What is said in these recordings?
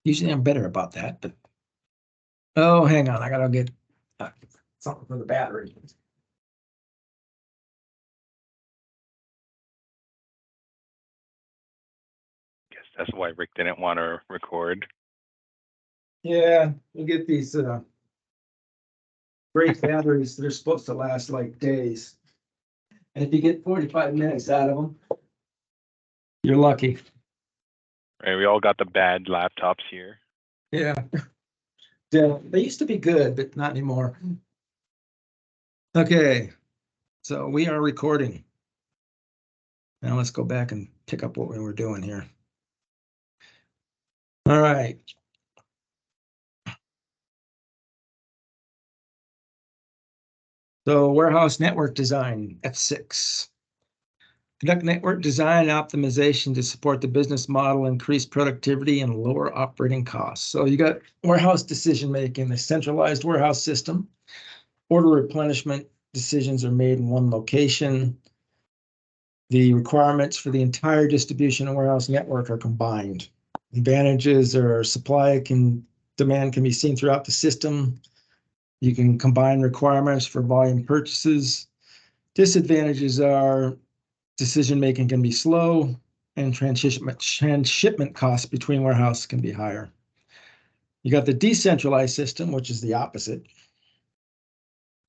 Usually I'm better about that, but oh, hang on, I gotta get something for the battery. Guess that's why Rick didn't want to record. Yeah, we'll get these great batteries that are supposed to last like days. And if you get 45 minutes out of them, you're lucky. Right, we all got the bad laptops here. Yeah. Yeah, they used to be good, but not anymore. Okay, so we are recording. Now let's go back and pick up what we were doing here. All right. So warehouse network design, F6. Conduct network design and optimization to support the business model, increase productivity, and lower operating costs. So you got warehouse decision-making, the centralized warehouse system. Order replenishment decisions are made in one location. The requirements for the entire distribution and warehouse network are combined. Advantages are demand can be seen throughout the system. You can combine requirements for volume purchases. Disadvantages are decision-making can be slow, and transshipment costs between warehouses can be higher. You got the decentralized system, which is the opposite.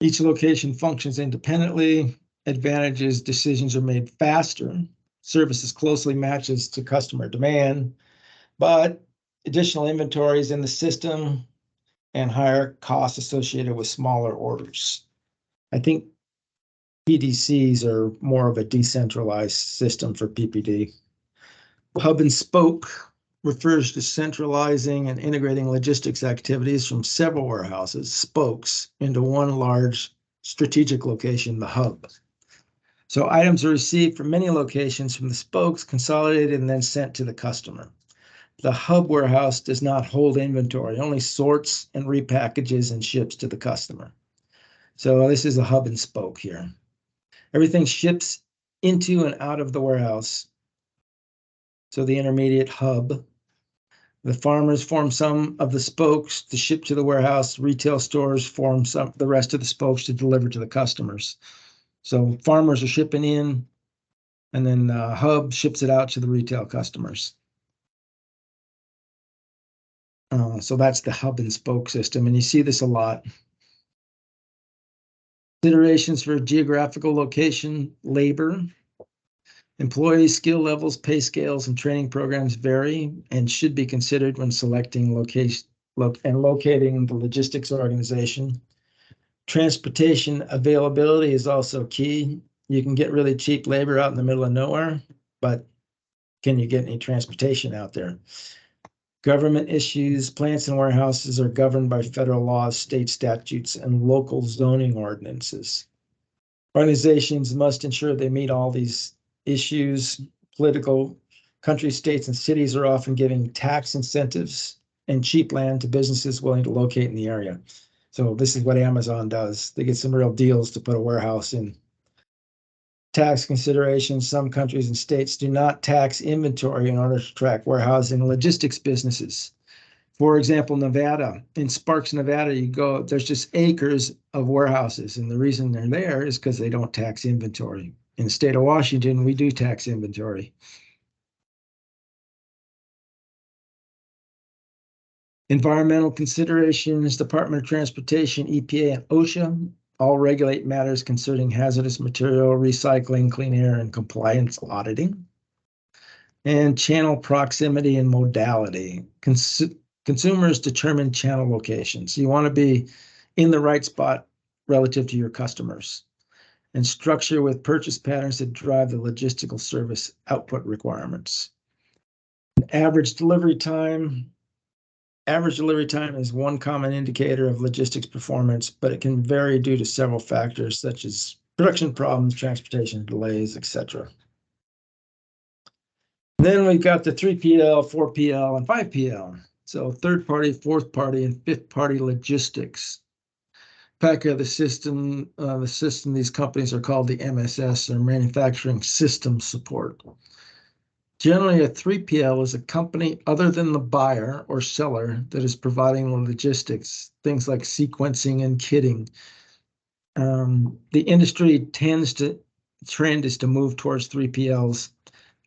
Each location functions independently. Advantages, decisions are made faster. Services closely matches to customer demand, but additional inventories in the system and higher costs associated with smaller orders. I think PDCs are more of a decentralized system for PPD. Hub and spoke refers to centralizing and integrating logistics activities from several warehouses, spokes, into one large strategic location, the hub. So items are received from many locations from the spokes, consolidated, and then sent to the customer. The hub warehouse does not hold inventory, only sorts and repackages and ships to the customer. So this is a hub and spoke here. Everything ships into and out of the warehouse. So the intermediate hub. The farmers form some of the spokes to ship to the warehouse. Retail stores form the rest of the spokes to deliver to the customers. So farmers are shipping in, and then the hub ships it out to the retail customers. So that's the hub and spoke system, and you see this a lot. Considerations for geographical location, labor. Employee skill levels, pay scales, and training programs vary and should be considered when selecting location and locating the logistics organization. Transportation availability is also key. You can get really cheap labor out in the middle of nowhere, but can you get any transportation out there? Government issues, plants and warehouses are governed by federal laws, state statutes, and local zoning ordinances. Organizations must ensure they meet all these issues. Political countries, states, and cities are often giving tax incentives and cheap land to businesses willing to locate in the area. So this is what Amazon does. They get some real deals to put a warehouse in. Tax considerations, some countries and states do not tax inventory in order to track warehousing and logistics businesses. For example, Nevada, in Sparks, Nevada, you go, there's just acres of warehouses. And the reason they're there is because they don't tax inventory. In the state of Washington, we do tax inventory. Environmental considerations, Department of Transportation, EPA, and OSHA all regulate matters concerning hazardous material, recycling, clean air, and compliance auditing. And channel proximity and modality. Consumers determine channel locations. You want to be in the right spot relative to your customers. And structure with purchase patterns that drive the logistical service output requirements. Average delivery time. Average delivery time is one common indicator of logistics performance, but it can vary due to several factors such as production problems, transportation delays, etc. Then we've got the 3PL, 4PL, and 5PL. So third party, fourth party, and fifth party logistics. Back of the system, these companies are called the MSS, or Manufacturing System Support. Generally, a 3PL is a company other than the buyer or seller that is providing the logistics, things like sequencing and kitting. The industry trend is to move towards 3PLs,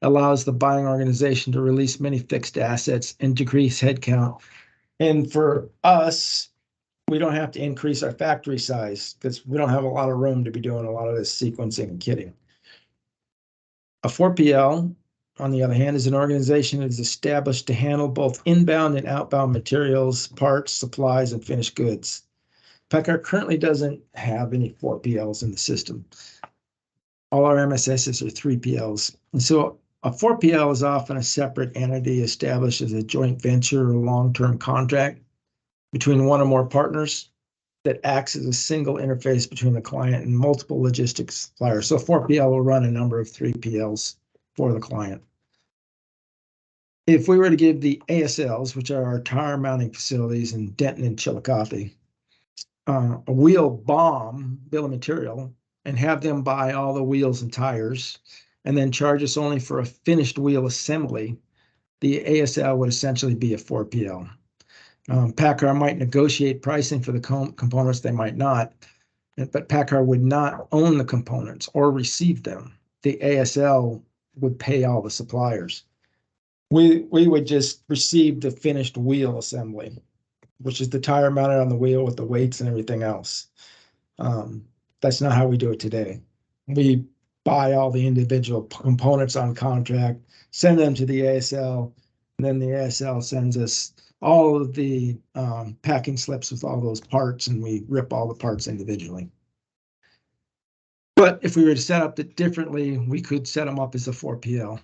allows the buying organization to release many fixed assets and decrease headcount. And for us, we don't have to increase our factory size because we don't have a lot of room to be doing a lot of this sequencing and kitting. A 4PL, on the other hand, is an organization that is established to handle both inbound and outbound materials, parts, supplies, and finished goods. PACCAR currently doesn't have any 4PLs in the system. All our MSSs are 3PLs. And so a 4PL is often a separate entity established as a joint venture or long-term contract between one or more partners that acts as a single interface between the client and multiple logistics suppliers. So 4PL will run a number of 3PLs for the client. If we were to give the ASLs, which are our tire mounting facilities in Denton and Chillicothe, a wheel BOM, bill of material, and have them buy all the wheels and tires, and then charge us only for a finished wheel assembly, the ASL would essentially be a 4PL. PACCAR might negotiate pricing for the components, they might not, but PACCAR would not own the components or receive them. The ASL would pay all the suppliers. We would just receive the finished wheel assembly, which is the tire mounted on the wheel with the weights and everything else. That's not how we do it today. We buy all the individual components on contract, send them to the ASL, and then the ASL sends us all of the packing slips with all those parts, and we rip all the parts individually. But if we were to set up it differently, we could set them up as a 4PL.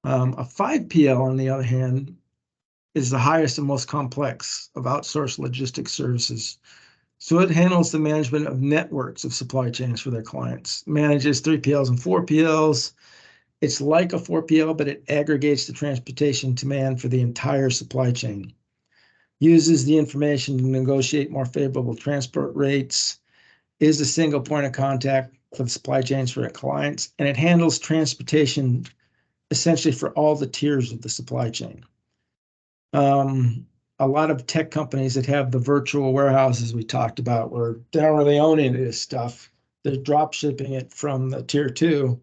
A 5PL, on the other hand, is the highest and most complex of outsourced logistics services. So it handles the management of networks of supply chains for their clients, manages 3PLs and 4PLs. It's like a 4PL, but it aggregates the transportation demand for the entire supply chain, uses the information to negotiate more favorable transport rates, is a single point of contact for the supply chains for their clients, and it handles transportation essentially for all the tiers of the supply chain. A lot of tech companies that have the virtual warehouses we talked about, where they don't really own any of this stuff, they're drop shipping it from the tier 2.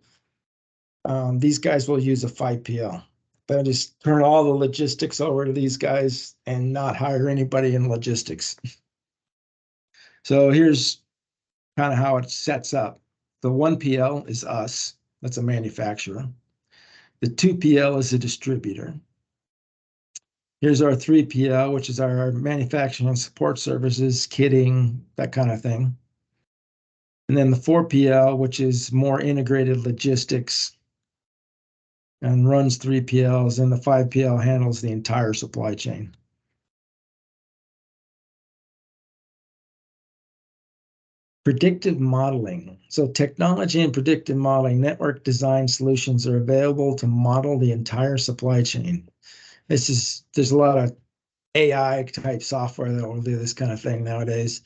These guys will use a 5PL. They'll just turn all the logistics over to these guys and not hire anybody in logistics. So here's kind of how it sets up. The 1PL is us, that's a manufacturer. The 2PL is a distributor. Here's our 3PL, which is our manufacturing and support services, kitting, that kind of thing. And then the 4PL, which is more integrated logistics and runs 3PLs, and the 5PL handles the entire supply chain. Predictive modeling. So technology and predictive modeling, network design solutions are available to model the entire supply chain. There's a lot of AI type software that will do this kind of thing nowadays.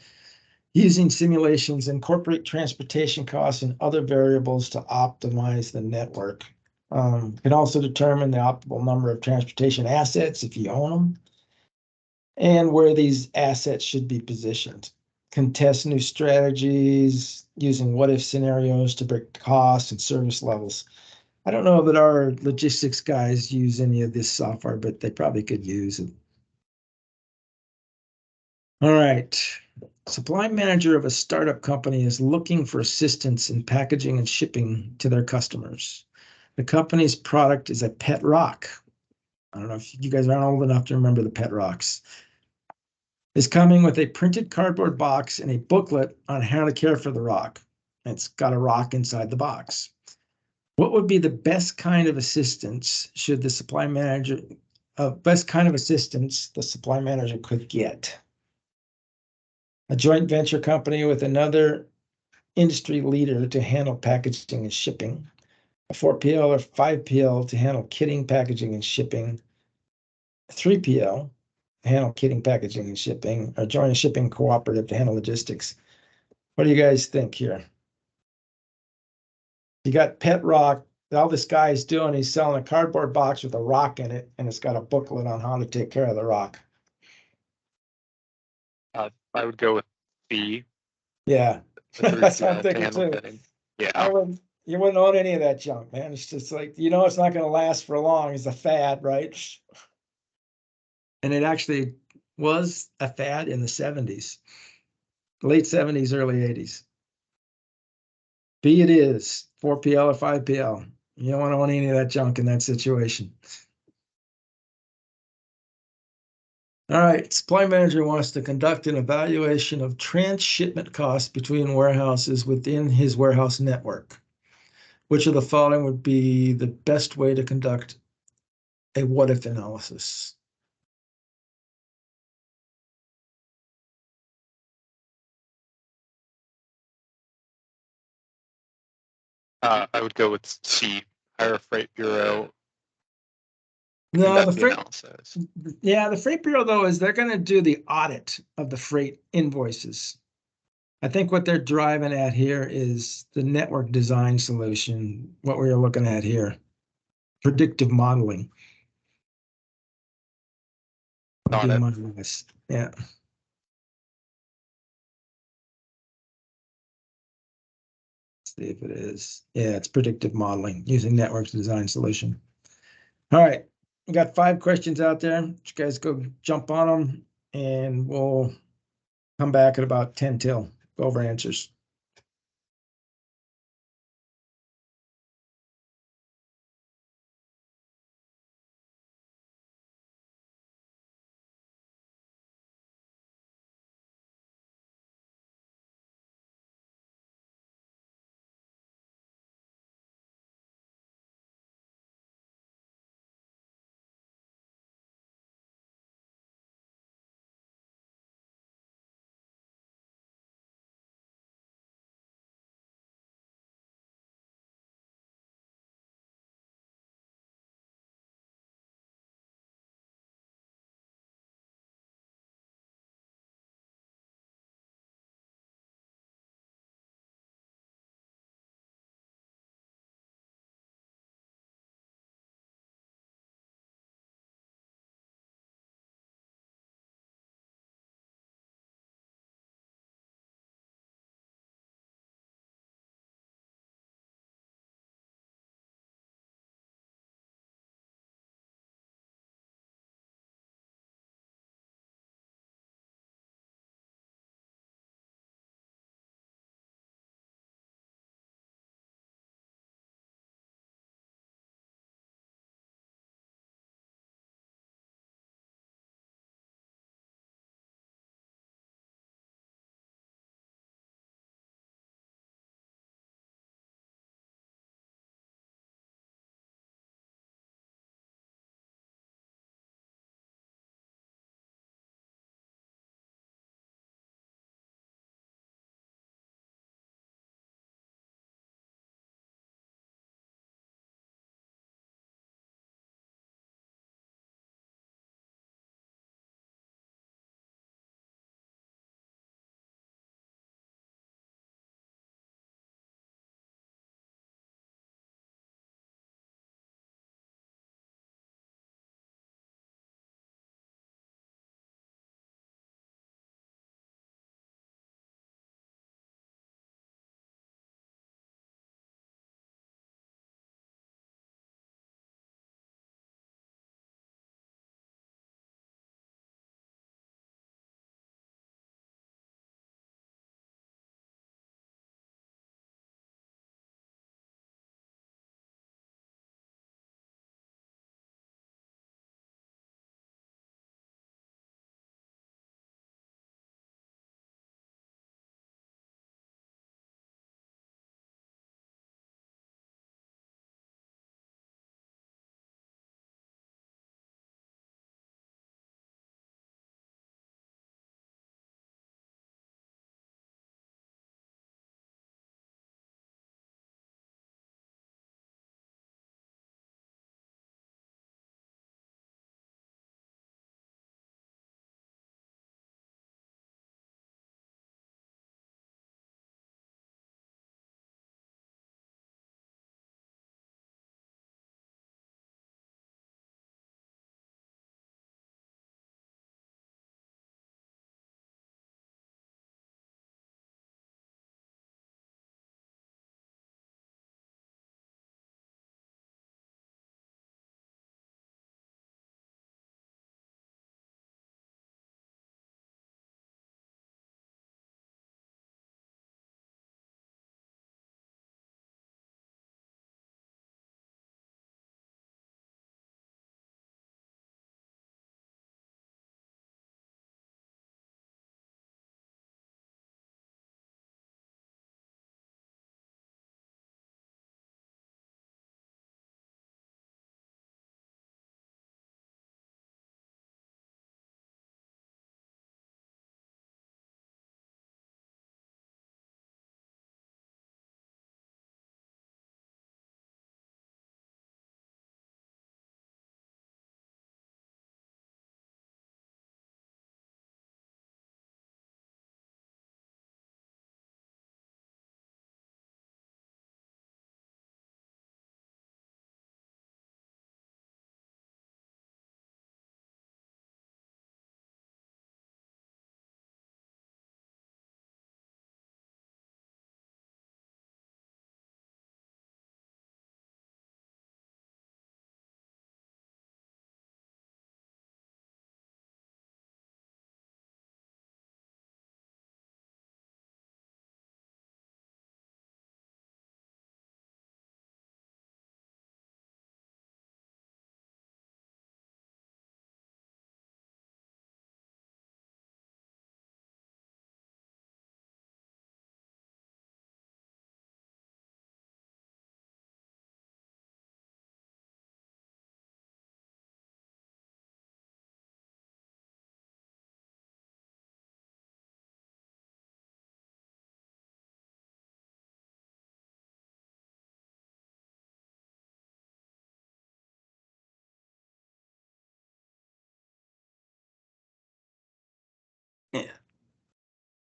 Using simulations, incorporate transportation costs and other variables to optimize the network. Can also determine the optimal number of transportation assets if you own them, and where these assets should be positioned. Can test new strategies using what-if scenarios to predict costs and service levels. I don't know that our logistics guys use any of this software, but they probably could use it. All right. Supply manager of a startup company is looking for assistance in packaging and shipping to their customers. The company's product is a pet rock. I don't know if you guys aren't old enough to remember the pet rocks. It's coming with a printed cardboard box and a booklet on how to care for the rock. It's got a rock inside the box. What would be the best kind of assistance should the supply manager, best kind of assistance the supply manager could get? A joint venture company with another industry leader to handle packaging and shipping, a 4PL or 5PL to handle kitting, packaging, and shipping, a 3PL to handle kitting, packaging, and shipping, or join a shipping cooperative to handle logistics. What do you guys think here? You got pet rock, all this guy is doing, he's selling a cardboard box with a rock in it, and it's got a booklet on how to take care of the rock. I would go with B. Yeah, The three that's what I'm PL thinking panel too. fitting. Yeah. You wouldn't own any of that junk, man. It's just like, it's not going to last for long. It's a fad, right? And it actually was a fad in the 70s, late 70s, early 80s. B it is, 4PL or 5PL. You don't want to own any of that junk in that situation. All right, supply manager wants to conduct an evaluation of transshipment costs between warehouses within his warehouse network. Which of the following would be the best way to conduct a what-if analysis? I would go with C. Hire a freight bureau. No, the Conduct the freight, analysis. yeah, the freight bureau though is they're going to do the audit of the freight invoices. I think what they're driving at here is the network design solution, what we're looking at here, predictive modeling. Would Got be it. my guess. Yeah. See if it is. Yeah, it's predictive modeling using networks design solution. All right, we got 5 questions out there. You guys go jump on them, and we'll come back at about 10 till go over answers.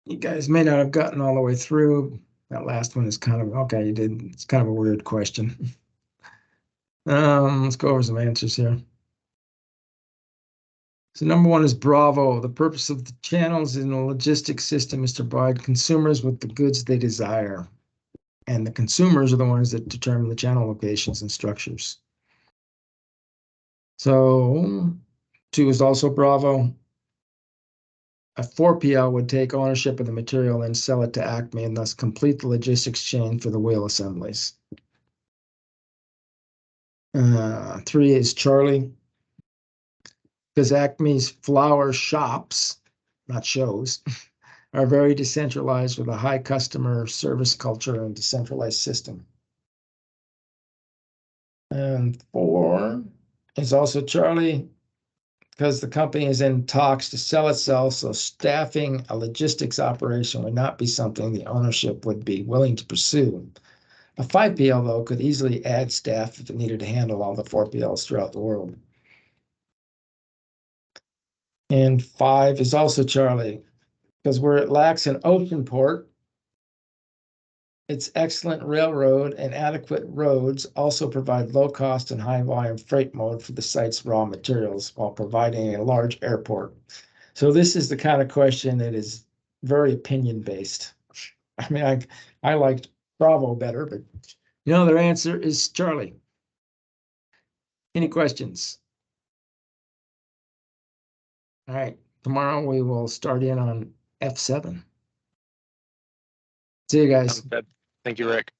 You guys may not have gotten all the way through. That last one is kind of, okay, you did. It's kind of a weird question. Let's go over some answers here. So number one is Bravo. The purpose of the channels in the logistics system is to provide consumers with the goods they desire. And the consumers are the ones that determine the channel locations and structures. So 2 is also Bravo. A 4PL would take ownership of the material and sell it to Acme and thus complete the logistics chain for the wheel assemblies. 3 is Charlie. Because Acme's flower shops, not shows, are very decentralized with a high customer service culture and decentralized system. And 4 is also Charlie, because the company is in talks to sell itself, so staffing a logistics operation would not be something the ownership would be willing to pursue. A 5PL, though, could easily add staff if it needed to handle all the 4PLs throughout the world. And 5 is also Charlie, because where it lacks an ocean port, its excellent railroad and adequate roads also provide low-cost and high-volume freight mode for the site's raw materials while providing a large airport. So this is the kind of question that is very opinion-based. I mean, I liked Bravo better, but their answer is Charlie. Any questions? All right, tomorrow we will start in on F7. See you guys. Thank you, Rick.